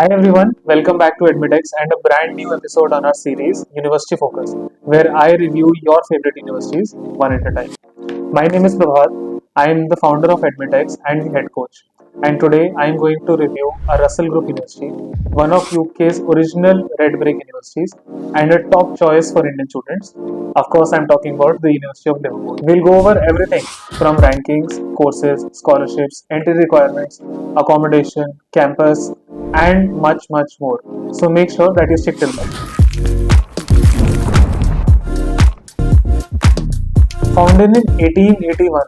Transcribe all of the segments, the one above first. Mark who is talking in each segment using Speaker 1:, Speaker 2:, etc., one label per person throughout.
Speaker 1: Hi everyone, welcome back to AdmitX and a brand new episode on our series University Focus, where I review your favorite universities one at a time. My name is Prabhat. I am the founder of AdmitX and the head coach. And today I am going to review a Russell Group University, one of UK's original red brick universities and a top choice for Indian students. Of course, I'm talking about the University of Liverpool. We'll go over everything from rankings, courses, scholarships, entry requirements, accommodation, campus, and much more. So make sure that you stick till the end. Founded in 1881,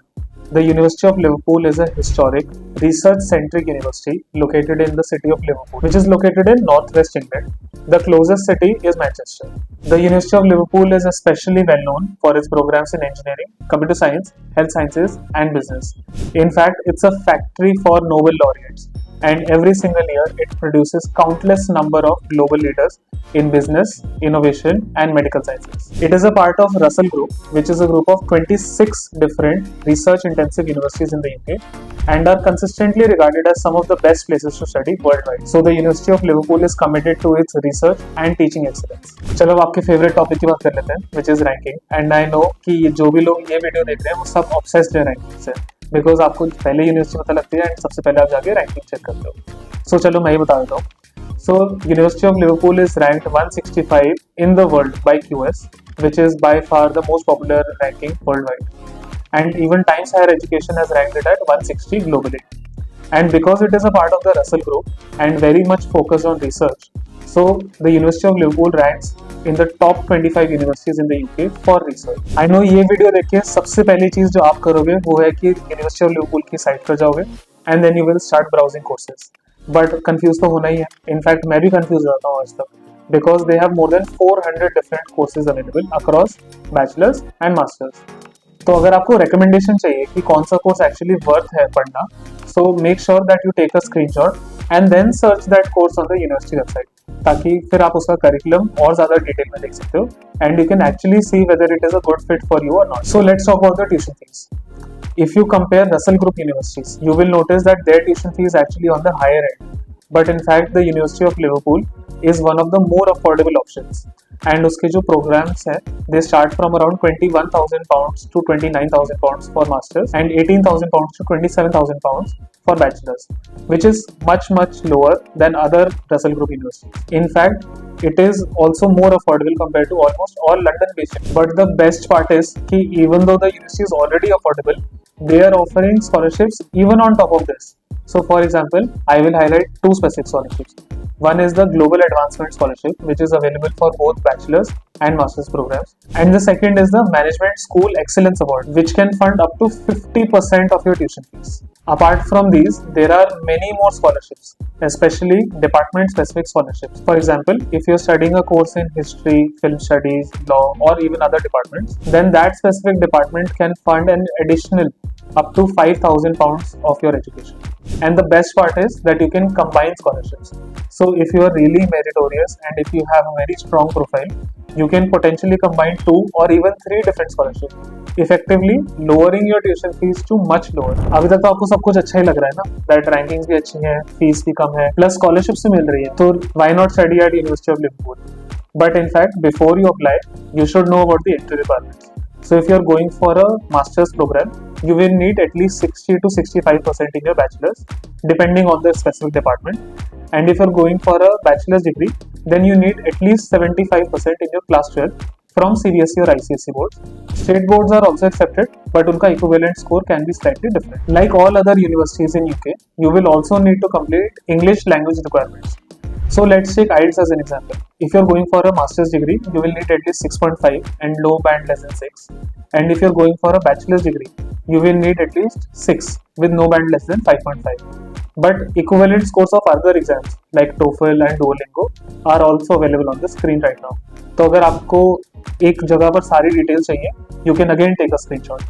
Speaker 1: the University of Liverpool is a historic, research-centric university located in the city of Liverpool, which is located in northwest England. The closest city is Manchester. The University of Liverpool is especially well known for its programs in engineering, computer science, health sciences, and business. In fact, it's a factory for Nobel laureates, and every single year it produces countless number of global leaders in business, innovation, and medical sciences. It is a part of Russell Group, which is a group of 26 different research-intensive universities in the UK and are consistently regarded as some of the best places to study worldwide. So the University of Liverpool is committed to its research and teaching excellence. चलो अब आपके favourite topic की बात कर लेते हैं, which is ranking. And I know कि जो भी लोग ये वीडियो देख रहे हैं वो सब obsessed है रैंकिंग से, बिकॉज आपको पहले यूनिवर्सिटी पता लगती है एंड सबसे पहले आप जाके रैंकिंग चेक करते हो. सो चलो मैं ही बता देता हूँ. So University of Liverpool is ranked 165 in the world by QS, which is by far the most popular ranking worldwide. And even Times Higher Education has ranked it at 160 globally. And because it is a part of the Russell Group and very much focused on research, so the University of Liverpool ranks in the top 25 universities in the UK for research. I know ये video देख के सबसे पहली चीज जो आप करोगे वो है कि University of Liverpool की साइट पर जाओगे and then you will start browsing courses. But confused तो होना ही है. In fact, मैं भी confused रहता हूँ आज तक because they have more than 400 different courses available across bachelors and masters. तो अगर आपको recommendation चाहिए कि कौन सा कोर्स एक्चुअली वर्थ है पढ़ना, so make sure that you take a screenshot and then search that course on the university website, ताकि फिर आप उसका करिकुलम और ज़्यादा डिटेल में देख सकते हो and you can actually see whether it is a good fit for you or not. So let's talk about the tuition fees. If you compare Russell Group universities, you will notice that their tuition fee is actually on the higher end. But in fact, the University of Liverpool is one of the more affordable options. And उसके जो programs हैं, they start from around £21,000 to £29,000 for masters and £18,000 to £27,000 for bachelors, which is much lower than other Russell Group universities. In fact, it is also more affordable compared to almost all London-based. But the best part is कि even though the university is already affordable, they are offering scholarships even on top of this. So for example, I will highlight two specific scholarships. One is the Global Advancement Scholarship, which is available for both bachelor's and master's programs. And the second is the Management School Excellence Award, which can fund up to 50% of your tuition fees. Apart from these, there are many more scholarships, especially department-specific scholarships. For example, if you're studying a course in history, film studies, law, or even other departments, then that specific department can fund an additional up to £5,000 of your education. And the best part is that you can combine scholarships. So if you are really meritorious and if you have a very strong profile, you can potentially combine 2 or even 3 different scholarships, effectively lowering your tuition fees to much lower. अभी तक तो आपको सब कुछ अच्छा ही लग रहा है ना, that rankings भी अच्छी हैं, fees भी कम है, plus scholarships भी मिल रही है, तो why not study at University of Liverpool? But in fact, before you apply, you should know about the entry requirements. So if you are going for a master's program, you will need at least 60 to 65% in your bachelor's, depending on the specific department. And if you are going for a bachelor's degree, then you need at least 75% in your class 12 from CBSE or ICSE boards. State boards are also accepted, but unka equivalent score can be slightly different. Like all other universities in UK, you will also need to complete English language requirements. So let's take IELTS as an example. If you're going for a master's degree, you will need at least 6.5 and low band less than 6. And if you're going for a bachelor's degree, you will need at least 6 with no band less than 5.5. But equivalent scores of other exams like TOEFL and Duolingo are also available on the screen right now. तो अगर आपको एक जगह पर सारी details चाहिए, you can again take a screenshot.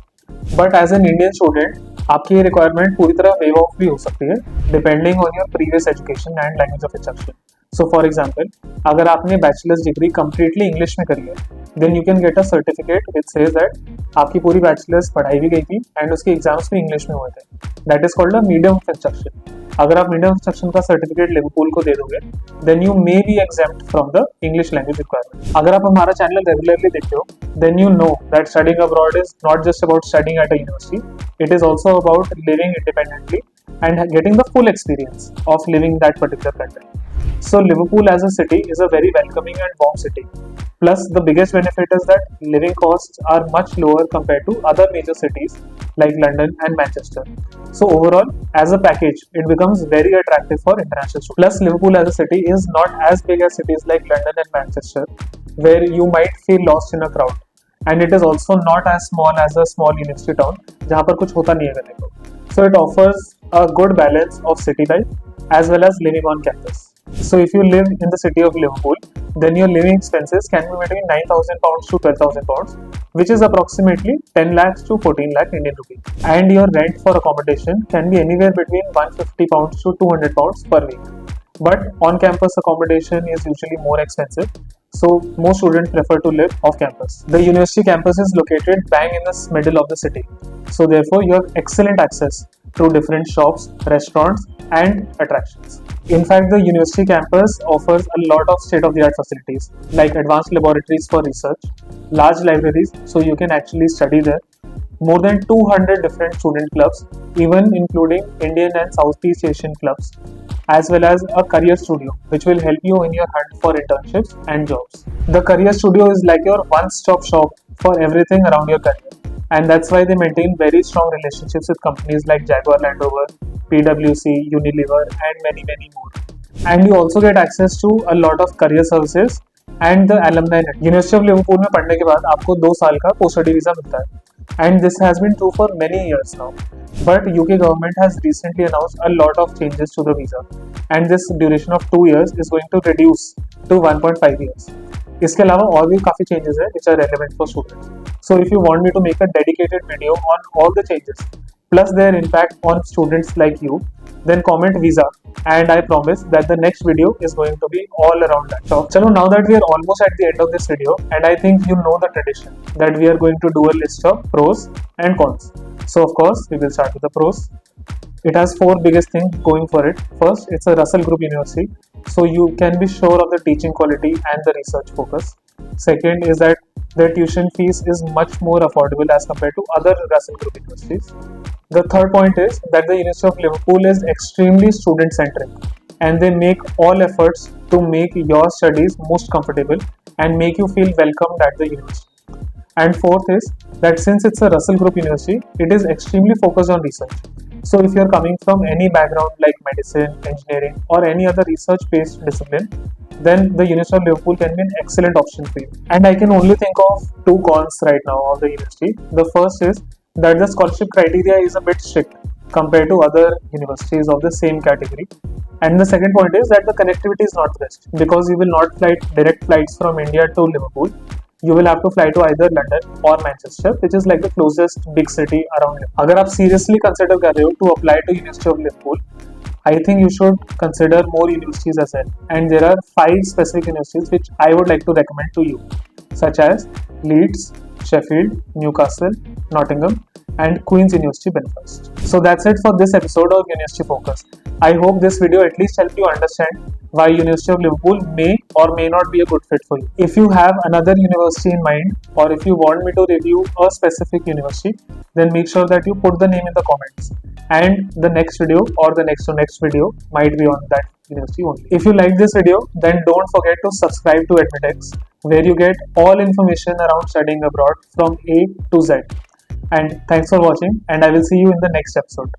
Speaker 1: But as an Indian student, आपकी ये रिक्वायरमेंट पूरी तरह वेव ऑफ भी हो सकती है, depending on your previous education and language of instruction. So for example, अगर आपने बैचलर्स डिग्री completely इंग्लिश में करी है, then you can get a certificate which says that आपकी पूरी बैचलर्स पढ़ाई भी गई थी and उसके एग्जाम्स भी इंग्लिश में हुए थे. That is called a medium of instruction. अगर आप मीडियम इंस्ट्रक्शन का सर्टिफिकेट लिवरपूल को दे दोगे, then you may be exempt from the English language requirement. अगर आप हमारा चैनल रेगुलरली देखते हो, then you know that studying abroad is not just about studying at a university, it is also about living independently and getting the full experience of living that particular country. So Liverpool as a city is a very welcoming and warm city. Plus the biggest benefit is that living costs are much lower compared to other major cities like London and Manchester. So overall, as a package, it becomes very attractive for international students. Plus Liverpool as a city is not as big as cities like London and Manchester, where you might feel lost in a crowd. And it is also not as small as a small university town, जहाँ पर कुछ होता नहीं है करने को. So it offers a good balance of city life as well as living on campus. So if you live in the city of Liverpool, then your living expenses can be between £9,000 to £12,000, which is approximately 10 lakhs to 14 lakh Indian rupees. And your rent for accommodation can be anywhere between £150 to £200 per week. But on-campus accommodation is usually more expensive, so most students prefer to live off campus. The university campus is located bang in the middle of the city, so therefore you have excellent access to different shops, restaurants and attractions. In fact, the university campus offers a lot of state-of-the-art facilities like advanced laboratories for research, large libraries so you can actually study there, more than 200 different student clubs, even including Indian and Southeast Asian clubs, as well as a career studio which will help you in your hunt for internships and jobs. The career studio is like your one-stop shop for everything around your career, and that's why they maintain very strong relationships with companies like Jaguar Land Rover, PwC, Unilever and many more. And you also get access to a lot of career services and the alumni net. University of Liverpool में पढ़ने के बाद आपको 2 साल का post study visa मिलता है, and this has been true for many years now. But UK government has recently announced a lot of changes to the visa, and this duration of 2 years is going to reduce to 1.5 years. इसके अलावा और भी काफ़ी changes है which are relevant for students. So if you want me to make a dedicated video on all the changes, plus their impact on students like you, then comment visa, and I promise that the next video is going to be all around that. So chalo, now that we are almost at the end of this video, and I think you know the tradition that we are going to do a list of pros and cons. So of course we will start with the pros. It has 4 biggest things going for it. First, it's a Russell Group University, so you can be sure of the teaching quality and the research focus. Second is that the tuition fees is much more affordable as compared to other Russell Group universities. The third point is that the University of Liverpool is extremely student-centric, and they make all efforts to make your studies most comfortable and make you feel welcomed at the university. And fourth is that since it's a Russell Group University, it is extremely focused on research. So if you're coming from any background like medicine, engineering or any other research-based discipline, then the University of Liverpool can be an excellent option for you. And I can only think of 2 cons right now of the university. The first is that the scholarship criteria is a bit strict compared to other universities of the same category. And the second point is that the connectivity is not best, because you will not fly direct flights from India to Liverpool. You will have to fly to either London or Manchester, which is like the closest big city around here. अगर आप seriously consider कर रहे हो to apply to University of Liverpool, I think you should consider more universities as well. And there are 5 specific universities which I would like to recommend to you, such as Leeds, Sheffield, Newcastle, Nottingham, and Queen's University Belfast. So that's it for this episode of University Focus. I hope this video at least helped you understand why University of Liverpool may or may not be a good fit for you. If you have another university in mind, or if you want me to review a specific university, then make sure that you put the name in the comments, and the next video or the next to next video might be on that university only. If you like this video, then don't forget to subscribe to AdmitX, where you get all information around studying abroad from A to Z. And thanks for watching, and I will see you in the next episode.